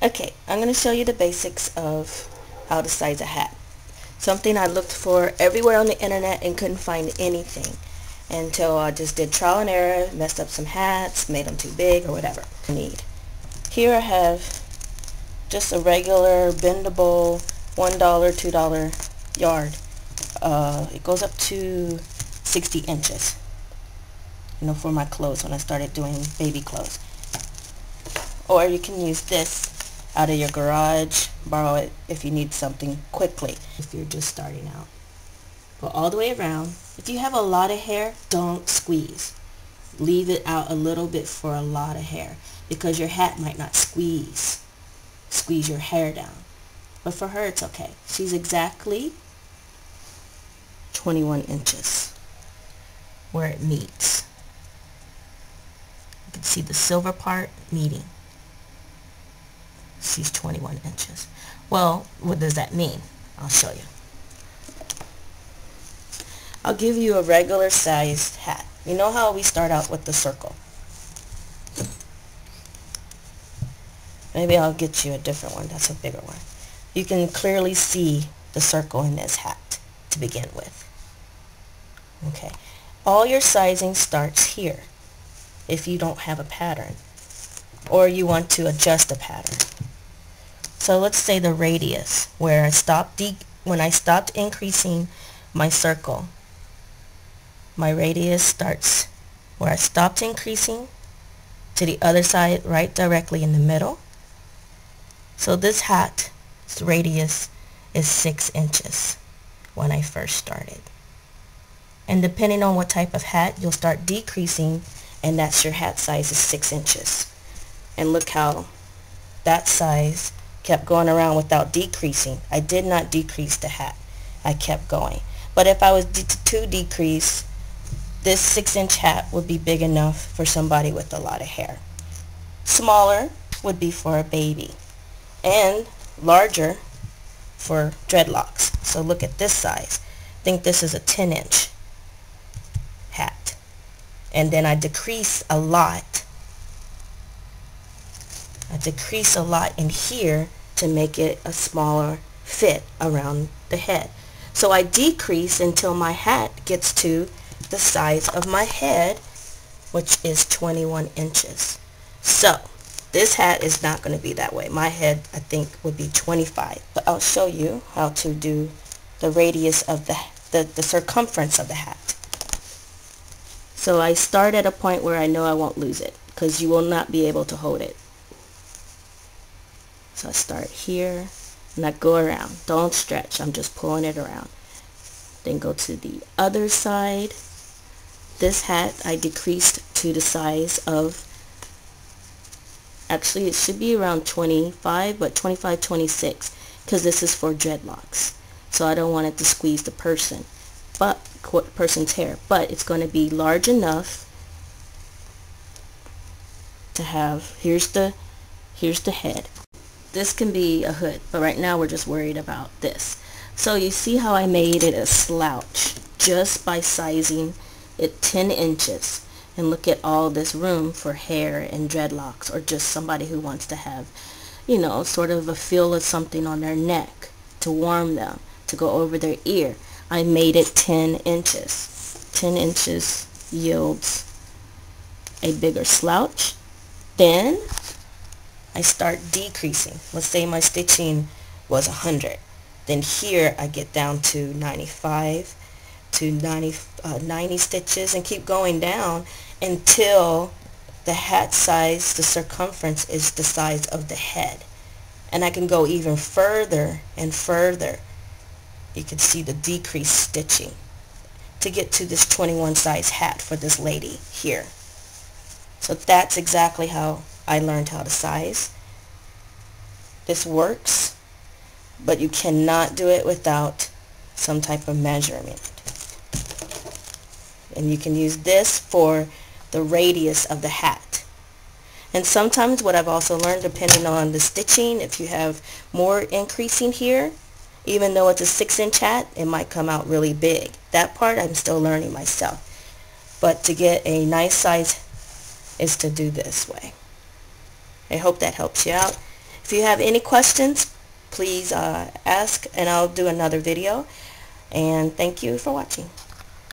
Okay, I'm going to show you the basics of how to size a hat. Something I looked for everywhere on the internet and couldn't find anything until I just did trial and error, messed up some hats, made them too big or whatever I need. Here I have just a regular bendable $1, $2 yard. It goes up to 60 inches, for my clothes when I started doing baby clothes. Or you can use this out of your garage, borrow it if you need something quickly, if you're just starting out. Go all the way around. If you have a lot of hair, don't squeeze. Leave it out a little bit for a lot of hair, because your hat might not squeeze your hair down. But for her, it's okay. She's exactly 21 inches where it meets. You can see the silver part meeting. She's 21 inches. Well, what does that mean? I'll show you. I'll give you a regular sized hat. You know how we start out with the circle? Maybe I'll get you a different one. That's a bigger one. You can clearly see the circle in this hat to begin with. Okay. All your sizing starts here if you don't have a pattern or you want to adjust a pattern. So let's say the radius where when I stopped increasing my circle. My radius starts where I stopped increasing to the other side, right directly in the middle. So this hat's radius is 6 inches when I first started. And depending on what type of hat, you'll start decreasing, and that's your hat size is 6 inches. And look how that size kept going around without decreasing. I did not decrease the hat. I kept going. But if I was to decrease, this 6-inch hat would be big enough for somebody with a lot of hair. Smaller would be for a baby, and larger for dreadlocks. So look at this size. I think this is a 10-inch hat. And then I decrease a lot. I decrease a lot in here to make it a smaller fit around the head. So I decrease until my hat gets to the size of my head, which is 21 inches. So this hat is not going to be that way. My head, I think, would be 25. But I'll show you how to do the radius of the circumference of the hat. So I start at a point where I know I won't lose it, because you will not be able to hold it. So I start here and I go around. Don't stretch. I'm just pulling it around. Then go to the other side. This hat I decreased to the size of, actually it should be around 25, but 25, 26, because this is for dreadlocks. So I don't want it to squeeze the person's hair, but it's going to be large enough to have, here's the head. This can be a hood, but right now we're just worried about this. So you see how I made it a slouch just by sizing it 10 inches. And look at all this room for hair and dreadlocks, or just somebody who wants to have, sort of a feel of something on their neck to warm them, to go over their ear. I made it 10 inches. 10 inches yields a bigger slouch. Then I start decreasing. Let's say my stitching was 100. Then here I get down to 95 to 90 stitches, and keep going down until the hat size, the circumference, is the size of the head. And I can go even further and further. You can see the decreased stitching to get to this 21 size hat for this lady here. So that's exactly how I learned how to size. This works, but you cannot do it without some type of measurement. And you can use this for the radius of the hat. And sometimes what I've also learned, depending on the stitching, if you have more increasing here, even though it's a 6-inch hat, it might come out really big. That part I'm still learning myself. But to get a nice size is to do this way. I hope that helps you out. If you have any questions, please ask and I'll do another video. And thank you for watching.